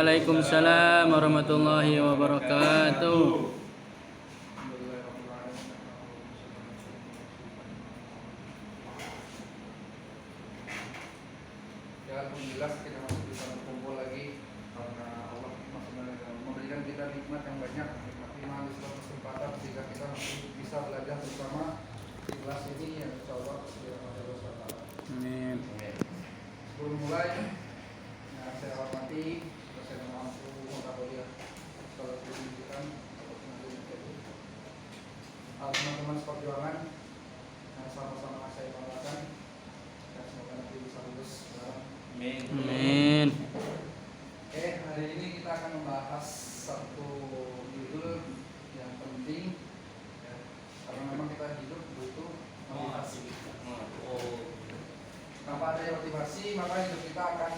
Waalaikumsalam warahmatullahi wabarakatuh. Ya, alhamdulillah kita masih bisa berkumpul lagi karena Allah masih memberikan kita nikmat yang banyak, nikmat iman di suatu kesempatan sehingga kita masih bisa belajar bersama di kelas ini yang insya Allah dirahmati Allah SWT. Amin. Sebelum mulai, yang saya hormati dosen mampu Muhammadiyah Sekolah Pendidikan teman-teman seperjuangan yang sama-sama saya banggakan dan semoga nanti bisa lulus. Amin. Oke, hari ini kita akan membahas satu judul yang penting ya, karena memang kita hidup butuh motivasi. Tanpa ada motivasi, maka hidup kita akan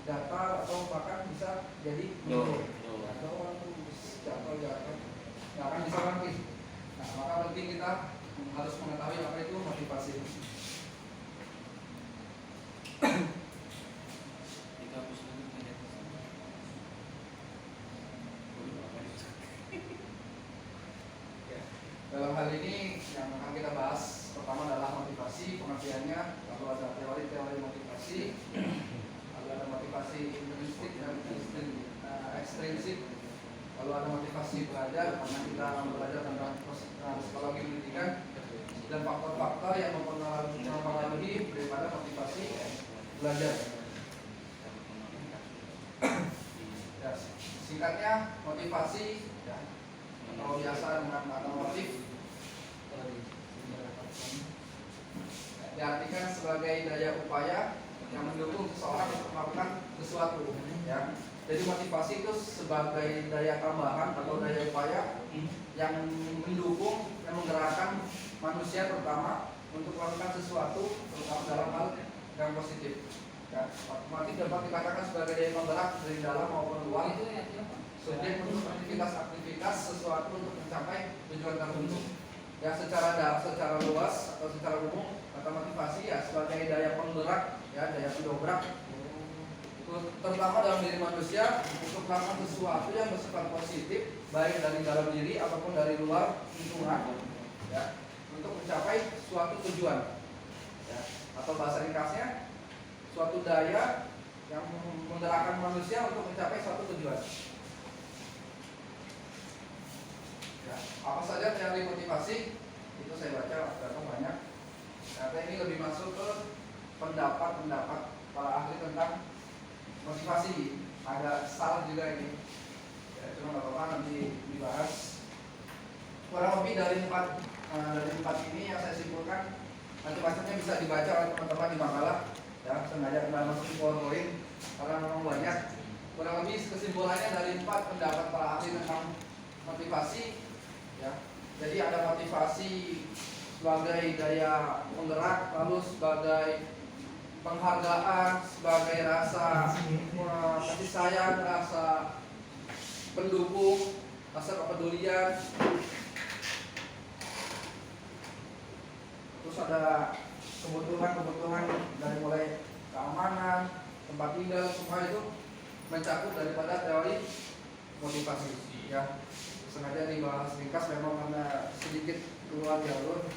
datar atau bahkan bisa jadi menurun. Atau jatuh, nggak akan bisa bangkit. Nah, maka penting kita harus mengetahui apa itu motivasi. Dalam hal ini yang akan kita bahas pertama adalah motivasi, pengertiannya, lalu ada teori-teori motivasi, lalu ada motivasi intrinsik dan ekstrinsik, lalu ada motivasi belajar karena kita belajar tentang psikologi pendidikan, dan faktor-faktor yang mempengaruhi daripada motivasi belajar. Ya, singkatnya motivasi ya, atau biasa dengan kata motif diartikan sebagai daya upaya yang mendukung seseorang untuk melakukan sesuatu ya. Jadi motivasi itu sebagai daya tambahan atau daya upaya yang mendukung dan menggerakkan manusia terutama untuk melakukan sesuatu terutama dalam hal yang positif ya. Motif dapat dikatakan sebagai daya penggerak dari dalam maupun luar subjek untuk aktivitas sesuatu untuk mencapai tujuan tertentu. Ya secara luas atau secara umum kata motivasi ya sebagai daya penggerak ya, daya pendobrak terutama dalam diri manusia untuk melakukan sesuatu yang bersifat positif baik dari dalam diri ataupun dari luar lingkungan ya, untuk mencapai suatu tujuan ya, atau bahasa ringkasnya suatu daya yang menggerakkan manusia untuk mencapai suatu tujuan. Ya, apa saja teori motivasi itu saya baca berapa banyak. Ternyata ini lebih masuk ke pendapat para ahli tentang motivasi. Agak salah juga ini. Ya, cuma nggak apa-apa nanti dibahas. Kurang lebih dari empat ini yang saya simpulkan. Nanti macamnya bisa dibaca oleh teman-teman di makalah. Ya, sengaja nggak masuk di PowerPoint karena memang banyak. Kurang lebih kesimpulannya dari 4 pendapat para ahli tentang motivasi. Ya, jadi ada motivasi sebagai daya penggerak, lalu sebagai penghargaan, sebagai rasa kasih sayang, rasa pendukung, rasa kepedulian. Terus ada kebutuhan dari mulai keamanan, tempat tinggal, semua itu mencakup daripada teori motivasi. Ya. Sengaja dibahas ringkas memang karena sedikit keluar jalur.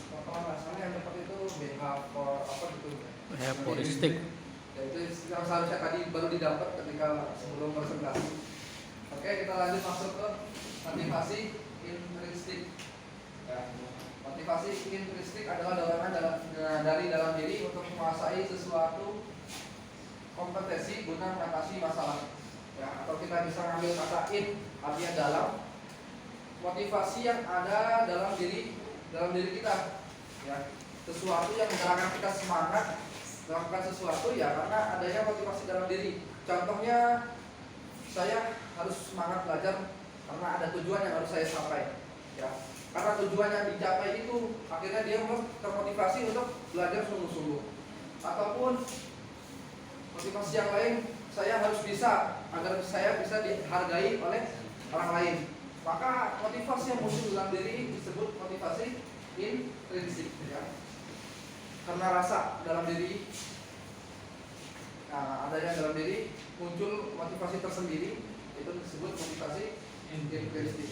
Apa rasanya yang tepat itu BH for apa gitu? Behavioristik. Ya itu yang seharusnya tadi baru didapat ketika sebelum presentasi. Oke, kita lanjut masuk ke motivasi intrinsik. Ya, motivasi intrinsik adalah dorongan dari dalam diri untuk menguasai sesuatu kompetensi guna mengatasi masalah. Ya, atau kita bisa ngambil kata in artinya dalam, motivasi yang ada dalam diri kita ya, sesuatu yang menggerakkan kita semangat melakukan sesuatu ya karena adanya motivasi dalam diri. Contohnya saya harus semangat belajar karena ada tujuan yang harus saya capai ya, karena tujuan yang dicapai itu akhirnya dia termotivasi untuk belajar sungguh-sungguh. Ataupun motivasi yang lain, saya harus bisa agar saya bisa dihargai oleh orang lain. Maka motivasi yang muncul dalam diri disebut motivasi intrinsik ya. Karena rasa dalam diri adanya dalam diri, muncul motivasi tersendiri, itu disebut motivasi intrinsik.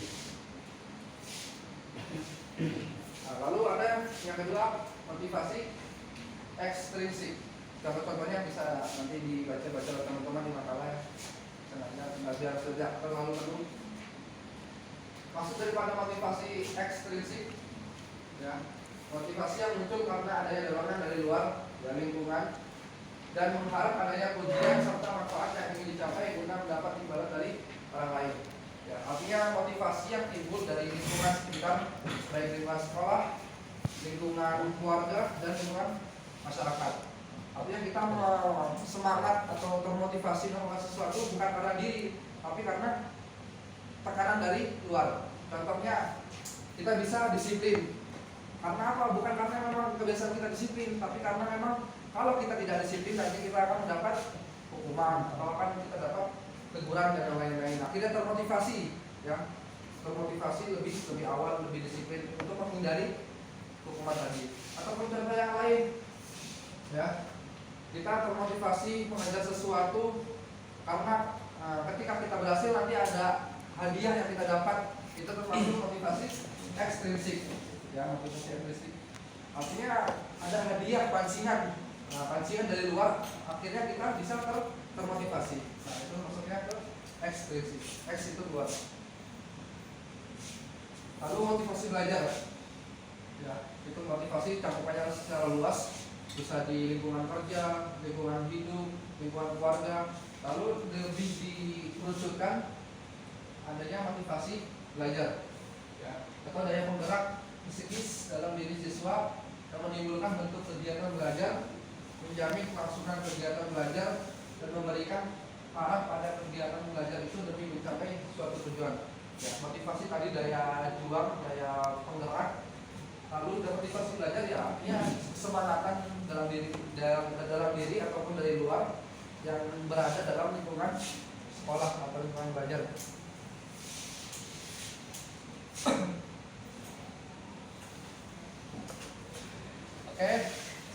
Lalu ada yang kedua, motivasi ekstrinsik. Contoh-contohnya bisa nanti dibaca-baca oleh teman-teman di makalah. Sengaja tinggal biar sejak terlalu penuh. Maksud daripada motivasi ekstrinsik, ya, motivasi yang muncul karena adanya dorongan dari luar, dari lingkungan, dan mengharap adanya pujian serta manfaat yang ingin dicapai guna mendapat imbalan dari orang lain. Ya, artinya motivasi yang timbul dari lingkungan sekitar, baik lingkungan sekolah, lingkungan keluarga, dan lingkungan masyarakat. Artinya kita semangat atau termotivasi melakukan sesuatu bukan karena diri, tapi karena tekanan dari luar. Contohnya, kita bisa disiplin. Karena apa? Bukan karena memang kebiasaan kita disiplin, tapi karena memang kalau kita tidak disiplin nanti kita akan mendapat hukuman atau akan kita dapat teguran dan lain-lain. Akhirnya termotivasi, ya, termotivasi lebih awal, lebih disiplin untuk menghindari hukuman tadi. Ataupun contoh yang lain, ya, kita termotivasi mengejar sesuatu karena ketika kita berhasil nanti ada hadiah yang kita dapat. Itu termasuk motivasi ekstrinsik, ya, motivasi ekstrinsik. Artinya ada hadiah pancingan, pancingan dari luar, akhirnya kita bisa termotivasi. Nah, itu maksudnya ke ekstrinsik. X itu luar. Lalu motivasi belajar, ya, itu motivasi cakupannya secara luas. Bisa di lingkungan kerja, lingkungan hidup, lingkungan keluarga. Lalu lebih dikerucutkan adanya motivasi belajar, ya, atau daya penggerak psikis dalam diri siswa yang menimbulkan bentuk kegiatan belajar, menjamin kelangsungan kegiatan belajar, dan memberikan arah pada kegiatan belajar itu demi mencapai suatu tujuan. Ya, motivasi tadi daya juang, daya penggerak. Lalu motivasi belajar, ya, artinya kesemangatan dalam diri ataupun dari luar yang berada dalam lingkungan sekolah atau lingkungan belajar. Oke,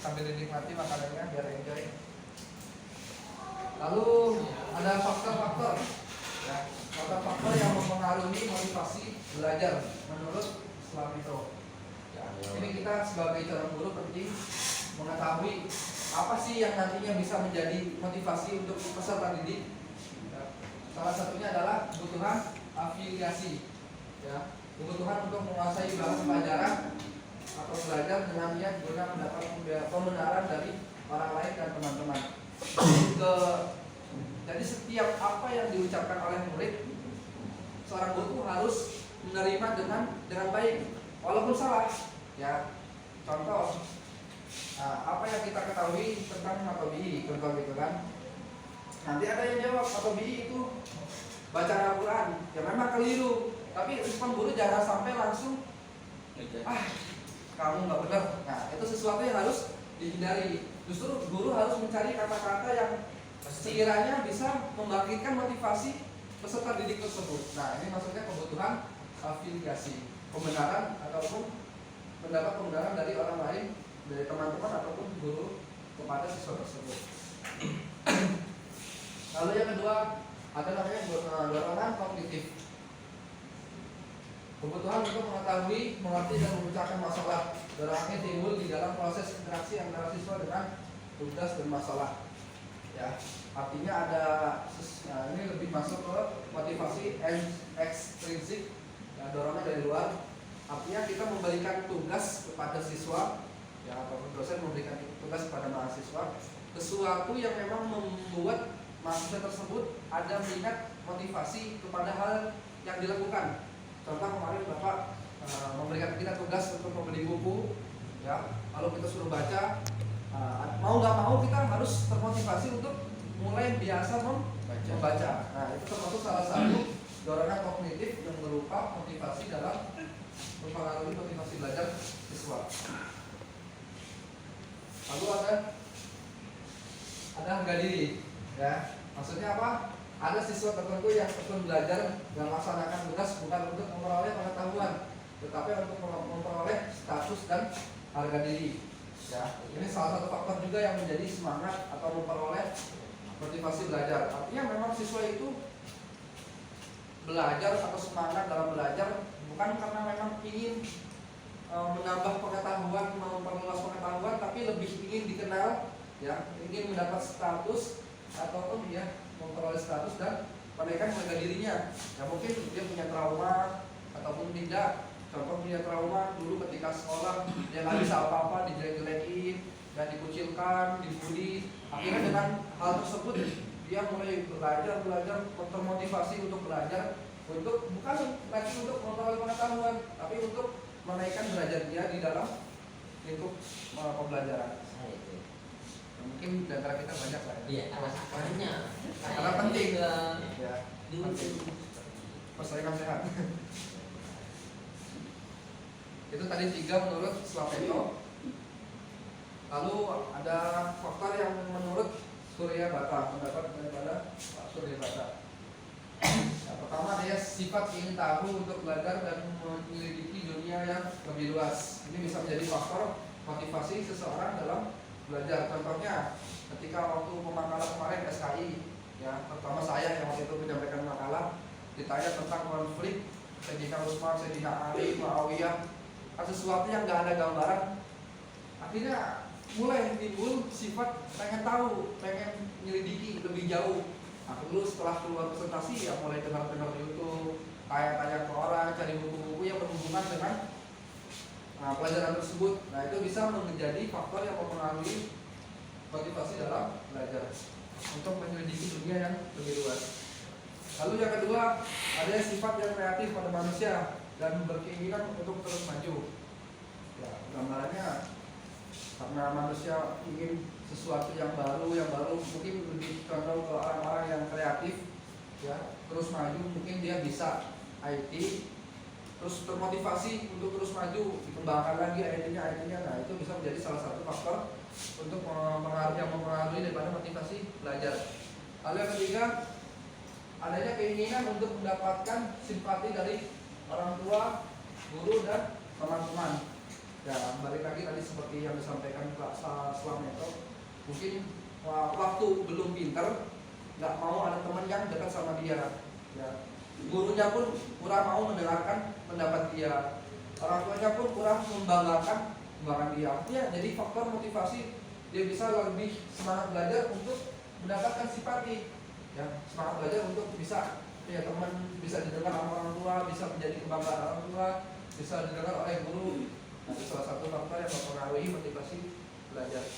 sambil dinikmati makanannya biar enjoy. Lalu ada faktor-faktor, ya, faktor-faktor yang mempengaruhi motivasi belajar menurut Slavito. Ini kita sebagai calon guru penting mengetahui apa sih yang nantinya bisa menjadi motivasi untuk peserta didik. Salah satunya adalah kebutuhan afiliasi, ya, kebutuhan untuk menguasai bahan pelajaran atau belajar dengan niat guna mendapat pembenaran dari orang lain dan teman-teman. Jadi setiap apa yang diucapkan oleh murid, seorang guru harus menerima dengan baik, walaupun salah. Ya, contoh, apa yang kita ketahui tentang matobi, contoh gitu kan. Nanti ada yang jawab matobi itu bacaan Al-Quran, ya memang keliru. Tapi respon guru jangan sampai langsung, kamu nggak benar. Nah, itu sesuatu yang harus dihindari. Justru guru harus mencari kata-kata yang sekiranya bisa membangkitkan motivasi peserta didik tersebut. Nah, ini maksudnya kebutuhan afiliasi, pembenaran ataupun mendapat pembenaran dari orang lain, dari teman-teman ataupun guru kepada siswa tersebut. Lalu yang kedua ada namanya dorongan kognitif. Kebutuhan untuk mengetahui, mengerti dan memecahkan masalah. Dorongannya timbul di dalam proses interaksi antara siswa dengan tugas dan masalah. Ya, artinya ada ini lebih masuk ke motivasi ekstrinsik, ya, dorongan dari luar. Artinya kita memberikan tugas kepada siswa, ya, ataupun dosen memberikan tugas kepada mahasiswa, sesuatu yang memang membuat mahasiswa tersebut ada minat motivasi kepada hal yang dilakukan. Contoh kemarin Bapak memberikan kita tugas untuk membeli buku, ya, lalu kita suruh baca. Mau nggak mau kita harus termotivasi untuk mulai biasa membaca. Nah, itu termasuk salah satu dorongan kognitif yang berupa motivasi dalam mempengaruhi motivasi belajar siswa. Lalu ada harga diri, ya, maksudnya apa? Ada siswa tertentu yang tekun belajar dan melaksanakan tugas bukan untuk memperoleh pengetahuan, tetapi untuk memperoleh status dan harga diri. Ya, ini salah satu faktor juga yang menjadi semangat atau memperoleh motivasi belajar. Artinya memang siswa itu belajar atau semangat dalam belajar bukan karena memang ingin menambah pengetahuan, memperluas pengetahuan, tapi lebih ingin dikenal, ya, ingin mendapat status ataupun dia memperoleh status dan menaikkan harga dirinya. Ya mungkin dia punya trauma ataupun tidak. Contoh punya trauma dulu ketika sekolah dia nggak bisa apa-apa, dijelek-jelekin dan dikucilkan, dibully. Akhirnya dengan hal tersebut dia mulai belajar termotivasi untuk belajar, untuk bukan lagi untuk memperoleh pengetahuan, tapi untuk menaikkan derajat dia di dalam lingkup pembelajaran. Mungkin di antara kita banyak lah ya. Iya, alasannya Karena penting. Ya. Ya, penting. Persaingan sehat. Itu tadi 3 menurut Slaveto. Lalu ada faktor yang menurut Surya Bata, pendapat daripada Pak Surya Bata. Yang pertama dia sifat ingin tahu untuk belajar dan menyelidiki dunia yang lebih luas. Ini bisa menjadi faktor motivasi seseorang dalam belajar. Contohnya ketika waktu pemakalan kemarin SKI, ya, pertama saya yang waktu itu menyampaikan makalah, ditanya tentang konflik Sayyidina Utsman, Sayyidina Ali, Muawiyah, sesuatu yang nggak ada gambaran. Akhirnya mulai timbul sifat pengen tahu, pengen nyelidiki lebih jauh. Aku dulu setelah keluar presentasi ya mulai dengar-dengar di YouTube, tanya-tanya ke orang, cari buku-buku yang berhubungan dengan pelajaran tersebut. Nah itu bisa menjadi faktor yang mempengaruhi motivasi dalam belajar untuk menyelidiki dunia yang lebih luas. Lalu yang kedua, ada sifat yang kreatif pada manusia dan berkeinginan untuk terus maju. Ya, gambarannya karena manusia ingin sesuatu yang baru mungkin lebih condong ke orang-orang yang kreatif, ya, terus maju, mungkin dia bisa IT, terus termotivasi untuk terus maju, dikembangkan lagi IT-nya. Nah itu bisa menjadi salah satu faktor untuk mempengaruhi daripada motivasi belajar. Lalu yang ketiga, adanya keinginan untuk mendapatkan simpati dari orang tua, guru dan teman-teman. Ya, balik lagi tadi seperti yang disampaikan Pak Slameto, mungkin waktu belum pinter, nggak mau ada teman yang dekat sama dia. Ya, gurunya pun kurang mau mendengarkan pendapat dia, orang tuanya pun kurang membanggakan dia. Ya, jadi faktor motivasi dia bisa lebih semangat belajar untuk mendapatkan simpati. Ya, semangat belajar untuk bisa ya teman, bisa didengar sama orang tua, bisa menjadi kebanggaan orang tua, bisa didengar oleh guru. Nah, itu salah satu faktor yang mempengaruhi motivasi belajar.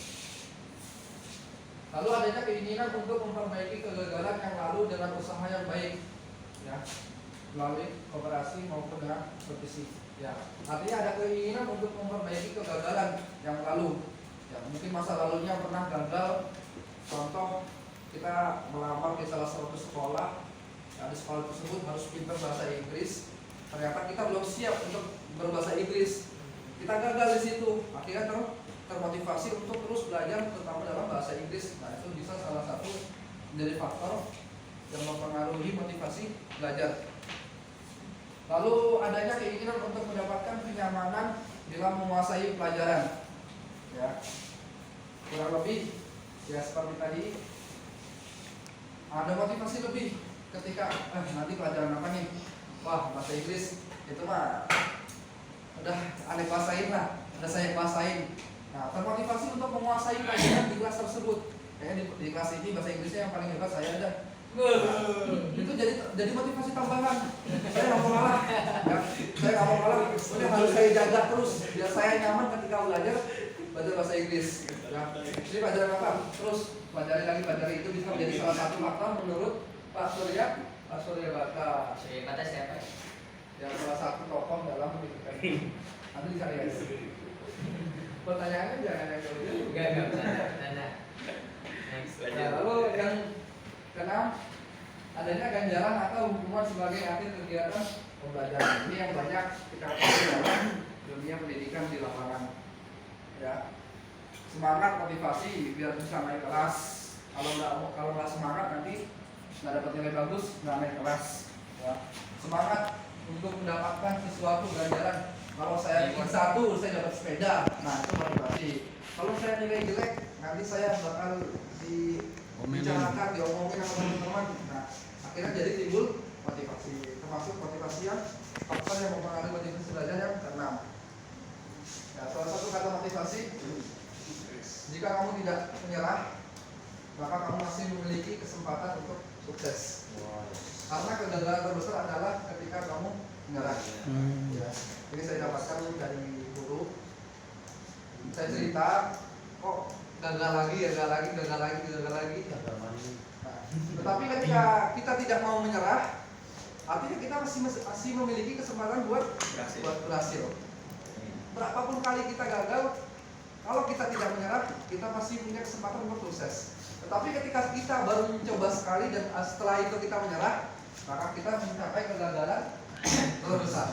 Lalu adanya keinginan untuk memperbaiki kegagalan yang lalu dengan usaha yang baik, ya, melalui kooperasi maupun dengan kompetisi. Ya, artinya ada keinginan untuk memperbaiki kegagalan yang lalu. Ya, mungkin masa lalunya pernah gagal. Contoh, kita melamar di salah satu sekolah. Ya, di sekolah tersebut harus pintar bahasa Inggris. Ternyata kita belum siap untuk berbahasa Inggris. Kita gagal di situ, akhirnya termotivasi untuk terus belajar terutama dalam bahasa Inggris. Nah itu bisa salah satu menjadi faktor yang mempengaruhi motivasi belajar. Lalu adanya keinginan untuk mendapatkan kenyamanan bila menguasai pelajaran. Ya, kurang lebih ya seperti tadi, ada motivasi lebih ketika nanti pelajaran apa nih? Wah, bahasa Inggris itu mah udah aneh kuasain lah, udah saya kuasain. Nah, termotivasi untuk menguasai pelajaran di kelas tersebut. Kayaknya di kelas ini bahasa Inggrisnya yang paling hebat saya ada. Nah, itu jadi motivasi tambahan. Saya nggak mau kalah, ya. Saya nggak mau kalah. Udah harus saya jaga terus biar saya nyaman ketika belajar bahasa Inggris. Ya. Jadi pelajaran apa? Terus pelajari itu bisa menjadi salah satu faktor menurut Pak Surya Bata. Surya Bata siapa? Yang salah satu tokoh dalam pendidikan. Nanti dicari aja. Pertanyaannya jangan yang jauh-jauh. Enggak bercanda. Nah, lalu yang keenam, adanya ganjaran atau hukuman sebagai akhir kegiatan pembelajaran. Ini yang banyak kita lihat dalam dunia pendidikan di lapangan. Ya, semangat motivasi biar bisa naik kelas. Kalau nggak semangat nanti nggak dapat nilai bagus, nggak naik kelas. Ya, semangat untuk mendapatkan sesuatu ganjaran. Kalau saya ingin satu, saya dapat sepeda. Nah, itu motivasi. Kalau saya nilai jelek, nanti saya bakal dibicarakan, diomongin teman-teman. Nah, akhirnya jadi timbul motivasi, termasuk motivasi yang faktor yang mempengaruhi motivasi belajar yang keenam. Ya, salah satu kata motivasi, jika kamu tidak menyerah, maka kamu masih memiliki kesempatan untuk sukses. Karena kegagalan terbesar adalah ketika kamu menyerah. Ya, ini saya dapatkan dari guru. Saya cerita, kok gagal lagi. Nah, tetapi ketika kita tidak mau menyerah, artinya kita masih memiliki kesempatan buat berhasil. Berapapun kali kita gagal, kalau kita tidak menyerah, kita masih punya kesempatan untuk sukses. Tetapi ketika kita baru mencoba sekali dan setelah itu kita menyerah, maka kita mencapai kegagalan terbesar.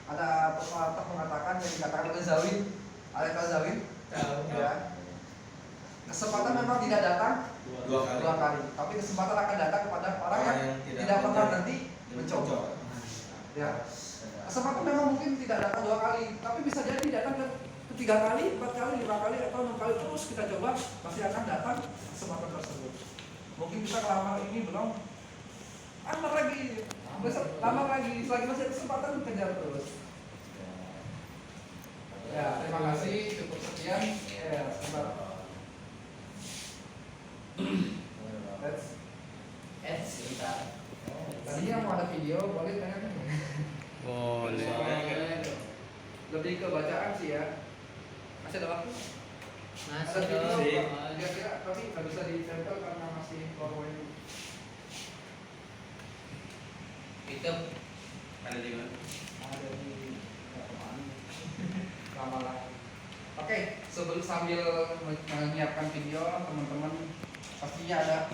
Ada pepatah mengatakan yang dikatakan oleh Zawin, ya. Kesempatan memang tidak datang dua kali, tapi kesempatan akan datang kepada orang yang tidak pernah berhenti mencoba. Ya. Kesempatan memang mungkin tidak datang 2 kali, tapi bisa jadi datang ketiga kali, 4 kali, 5 kali, atau 6 kali terus kita coba, pasti akan datang kesempatan tersebut. Mungkin kita kelamar ini belum, lamar lagi, lamar lagi, selagi masih ada kesempatan kejar terus. Ya, terima kasih, cukup sekian. Ya, sebentar. Sebentar. Tadinya mau ada video, boleh tanya kan? Boleh. Lebih ke bacaan sih ya. Masih ada waktu? Masih Ada dong. video, kira-kira tapi nggak bisa ditempel karena masih PowerPoint. Itu Ada di mana? Ada di lama lagi. Oke, sambil menyiapkan video, teman-teman pastinya ada